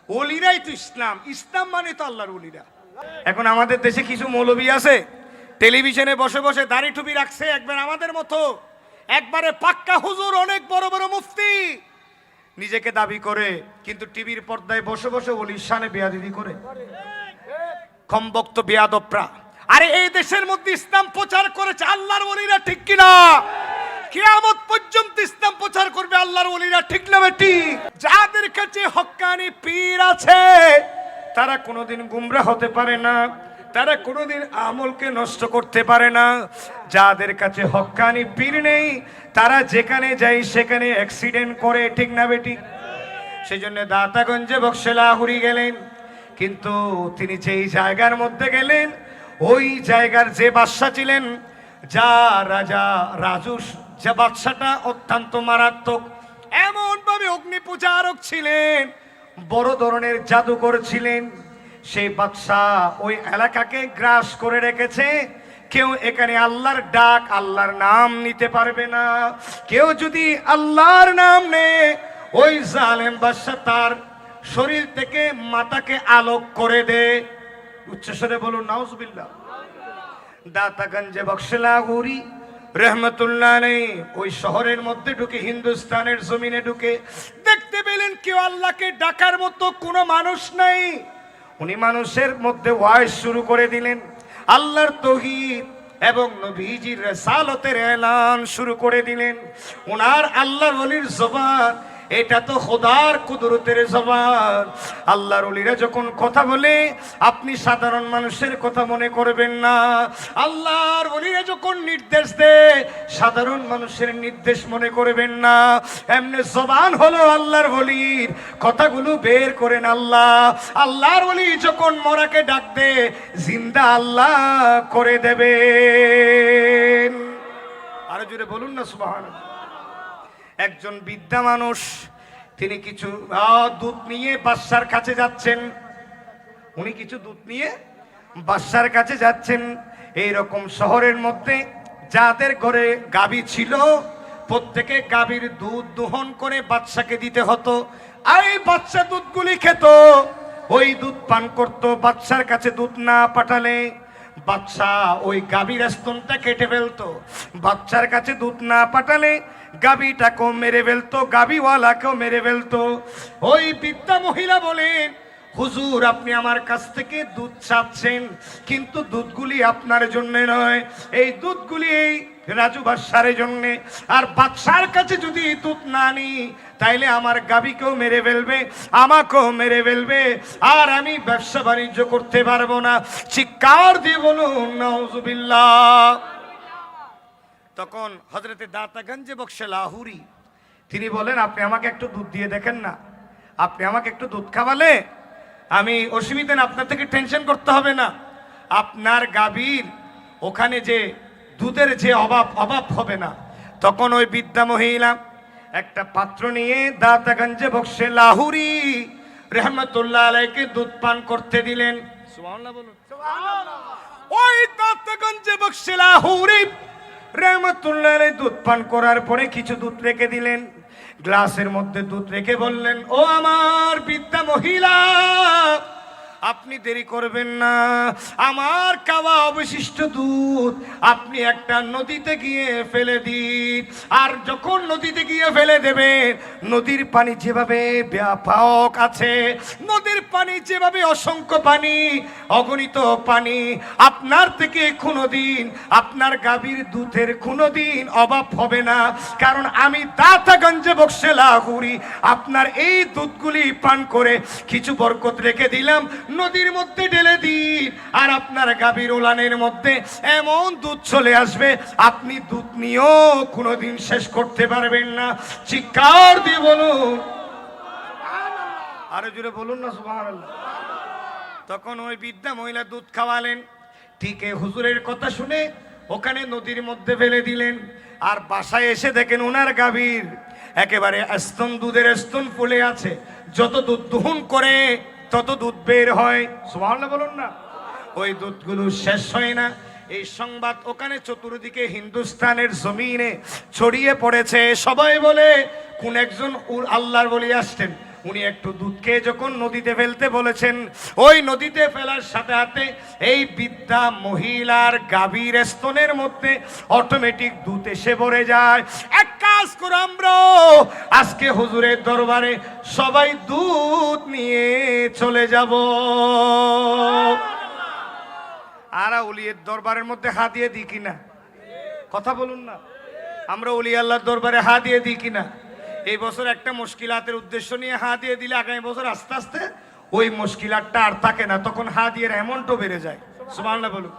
ওলিরাই তো ইসলাম, ইসলাম মানে তো আল্লাহর ওলিরা। এখন আমাদের দেশে কিছু মৌলবী আছে টেলিভিশনে বসে বসে দাড়ি টুপি রাখছে একবার আমাদের মতো, একবারে পাক্কা হুজুর, অনেক বড় বড় মুফতি নিজেকে দাবি করে, কিন্তু টিভির পর্দায় বসে বসে ওলির শানে বেয়াদবি করে। কমবক্ত বেয়াদবরা। আরে এই দেশের মধ্যে ইসলাম প্রচার করেছে আল্লাহর ওলিরা, ঠিক কিনা? কিয়ামত পর্যন্ত ইসলাম প্রচার করবে আল্লাহর ওলিরা, ঠিক না বেটি? যাদের কাছে হক্কানি পীর আছে তারা কোনোদিন গুমরা হতে পারে না, তারা কোনোদিন আমলকে নষ্ট করতে পারে না। যাদের কাছে হক্কানি পীর নেই তারা যেখানে যায় সেখানে অ্যাক্সিডেন্ট করে, ঠিক না বেটি? সেই জন্য দাতাগঞ্জে বক্সে লাহুরি গেলেন, কিন্তু তিনি যেই জায়গার মধ্যে গেলেন ওই জায়গার যে বাদশা ছিলেন, যা রাজা রাজুস, যে বাদশাটা অত্যন্ত মারাত্মক, এমন ভাবে অগ্নি পূজারক ছিলেন, বড় ধরনের জাদুকর ছিলেন। সেই বাদশা ওই এলাকাকে গ্রাস করে রেখেছে। কেউ এখানে আল্লাহর ডাক, আল্লাহর নাম নিতে পারবে না। কেউ যদি আল্লাহর নাম নেয় ওই জালেম বাদশা তার শরীর থেকে মাথাকে আলোক করে দে। উচ্চস্বরে বলুন নাউজুবিল্লাহ। দাতাগঞ্জে বক্সে লাহুরি রহমতুল্লাহ নেই ওই শহরের মধ্যে ঢুকে, হিন্দুস্তানের জমিনে ঢুকে দেখতে পেলেন কেউ আল্লাহকে ডাকার মতো কোনো মানুষ নাই। উনি মানুষের মধ্যে ওয়াজ শুরু করে দিলেন, আল্লাহর তাওহীদ এবং নবীজির রিসালাতের এলান শুরু করে দিলেন। ওনার আল্লাহর ওলির জবান এটা তো খোদার কুদরতের জবান। আল্লাহর ওলিরা যখন কথা বলে আপনি সাধারণ মানুষের কথা মনে করবেন না। আল্লাহর ওলিরা যখন নির্দেশ দেয় সাধারণ মানুষের নির্দেশ মনে করবেন না। এমনি জবান হলো আল্লাহর ওলির, কথাগুলো বের করেন আল্লাহ। আল্লাহর ওলি যখন মরাকে ডাক দে জিন্দা আল্লাহ করে দেবেন। আরো জোরে বলুন না সুবহানাল্লাহ। একজন বিদ্যা মানুষ, তিনি কিছু দুধ নিয়ে বাদশার কাছে যাচ্ছেন। উনি কিছু দুধ নিয়ে বাদশার কাছে যাচ্ছেন। এইরকম শহরের মধ্যে যাদের ঘরে গাভী ছিল প্রত্যেকে গাভীর দুধ দোহন করে বাদশাকে দিতে হতো। এই বাদশা দুধগুলি খেত, ওই দুধ পান করত। বাদশার কাছে দুধ না পাঠালে বাদশা ওই গাভীর স্তনটা কেটে ফেলতো। বাচ্চার কাছে দুধ না পাঠালে গাভীটাকেও মেরে ফেলতো, গাভীওয়ালাকেও মেরে ফেলতো। ওই বৃদ্ধা মহিলা বলেন, হুজুর আপনি আমার কাছ থেকে দুধ চাচ্ছেন, কিন্তু দুধগুলি আপনার জন্য নয়, এই দুধগুলি এই রাজু বাদশার জন্য। আর বাদশার কাছে যদি দুধ না নি তাইলে আমার গাভীকেও মেরে ফেলবে, আমাকেও মেরে ফেলবে, আর আমি ব্যবসা বাণিজ্য করতে পারবো না। চিৎকার দিয়ে বলুন নাউজুবিল্লাহ। তখন হযরতে দাতাগঞ্জে বক্সে লাহুরি তিনি বলেন, আপনি আমাকে একটু দুধ দিয়ে দেখেন না, আপনি আমাকে একটু দুধ খাওয়ালে আমি অসুবিধা না, আপনার থেকে টেনশন করতে হবে না। আপনার গাভীর ওখানে যে দুধের যে অভাব হবে না। তখন ওই বিদ্যা মহিলা একটা পাত্র নিয়ে দাতাগঞ্জে বক্সে লাহুরি রহমতুল্লাহ আলাইকে দুধ পান করতে দিলেন। সুবহানাল্লাহ বলুন। ওই দাতাগঞ্জে বক্সে লাহুরি রহমতুল্লাহ আলাই দুধ পান করার পরে কিছু দুধ রেখে দিলেন, গ্লাসের মধ্যে দুধ রেখে বললেন, ও আমার বিদ্যা মহিলা, আপনি দেরি করবেন না, আমার খাওয়া অবশিষ্ট দুধ আপনি একটা নদীতে গিয়ে ফেলে দিন। আর যখন নদীতে গিয়ে ফেলে দেবেন, নদীর পানি যেভাবে ব্যাপক আছে, নদীর পানি যেভাবে অসংখ্য পানি, অগণিত পানি, আপনার থেকে কোনোদিন আপনার গাভীর দুধের কোনোদিন অভাব হবে না। কারণ আমি দাতাগঞ্জে বক্সে লাহুরি আপনার এই দুধগুলি পান করে কিছু বরকত রেখে দিলাম, নদীর মধ্যে ঢেলে দিন, আর আপনার গাভীর ওলানের মধ্যে এমন দুধ চলে আসবে আপনি দুধ নিয়েও কোনোদিন শেষ করতে পারবেন না। চিৎকার দিয়ে বলুন, আরো জোরে বলুন না সুবহানাল্লাহ। তখন ওই বৃদ্ধা মহিলা দুধ খাওয়ালেন, ঠিক হুজুরের কথা শুনে ওখানে নদীর মধ্যে ফেলে দিলেন। আর বাসায় এসে দেখেন ওনার গাভীর একেবারে স্তন, দুধের স্তন ফুলে আছে, যত দুধ দহন করে তত দুধ বের হয়। সুবহানাল্লাহ বলুন না। ওই দুধগুলো শেষ হয় না। এই সংবাদ ওখানে চতুর্দিকে হিন্দুস্তানের জমিনে ছড়িয়ে পড়েছে। সবাই বলে কোন একজন আল্লাহর ওলি আসছেন, উনি একটু দুধ খেয়ে যখন নদীতে ফেলতে বলেছেন, ওই নদীতে ফেলার সাথে সাথে এই বৃদ্ধা মহিলার গাভীর স্তনের মধ্যে অটোমেটিক দুধ এসে ভরে যায়। এক কাজ করে আমরা আজকে হুজুরের দরবারে সবাই দুধ নিয়ে চলে যাব। আর ওলিয়ের দরবারের মধ্যে হাত দিয়ে দিই কিনা? কথা বলুন না। আমরা ওলি আল্লাহর দরবারে হাত দিয়ে দিই কিনা? এই বছর একটা মুশকিলাতের উদ্দেশ্য নিয়ে হাত দিয়ে দিলে আগামী বছর আস্তে আস্তে ওই মুশকিলাতটা আর থাকে না, তখন হাত দিয়ে অ্যামাউন্টও বেড়ে যায়। সুবহানাল্লাহ বলুন।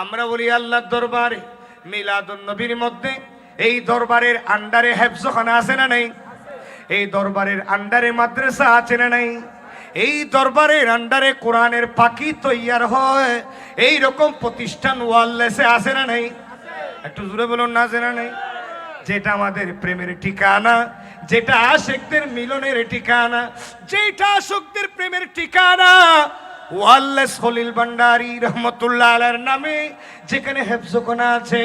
আমরা ওলি আল্লাহর দরবারে মিলাদুন নবীর মধ্যে এই দরবারের আন্ডারে হেফজখানা আছে না নাই? এই দরবারের আন্ডারে মাদ্রাসা আছে না নাই? এই দরবারের আন্ডারে কোরআনের পাখি তৈয়ার হয়, এই রকম প্রতিষ্ঠান ওয়াল্লেসে আছে না নাই? একটু জোরে বলুন না, আছে না নাই? যেটা আমাদের প্রেমের ঠিকানা, যেটা আশিকদের মিলনের ঠিকানা, যেটা আশিকদের প্রেমের ঠিকানা, ওয়াল্লেস খলিল ভান্ডারী রহমতুল্লাহ আলাইহির নামে যেখানে হেফজখানা আছে,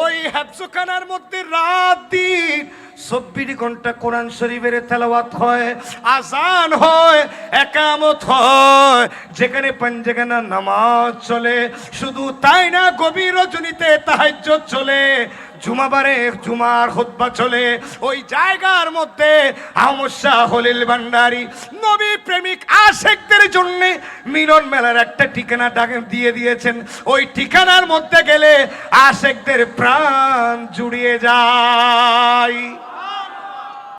ওই হেফজখানার মধ্যে রাত দিন 24 ঘন্টা কোরআন শরীফের তেলাওয়াত হয়, আজান হয়, একামত হয়, যেখানে পাঞ্জাগানা নামাজ চলে। শুধু তাই না, গভীর রজনীতে তাহাজ্জুদ চলে, জুমাবারে জুমার খুতবা চলে। ওই জায়গার মধ্যে আহমদ শাহ খলিল ভান্ডারী নবী প্রেমিক আশিকদের জন্য মিলন মেলার একটা ঠিকানা দিয়ে দিয়েছেন। ওই ঠিকানার মধ্যে গেলে আশিকদের প্রাণ জুড়িয়ে যায়।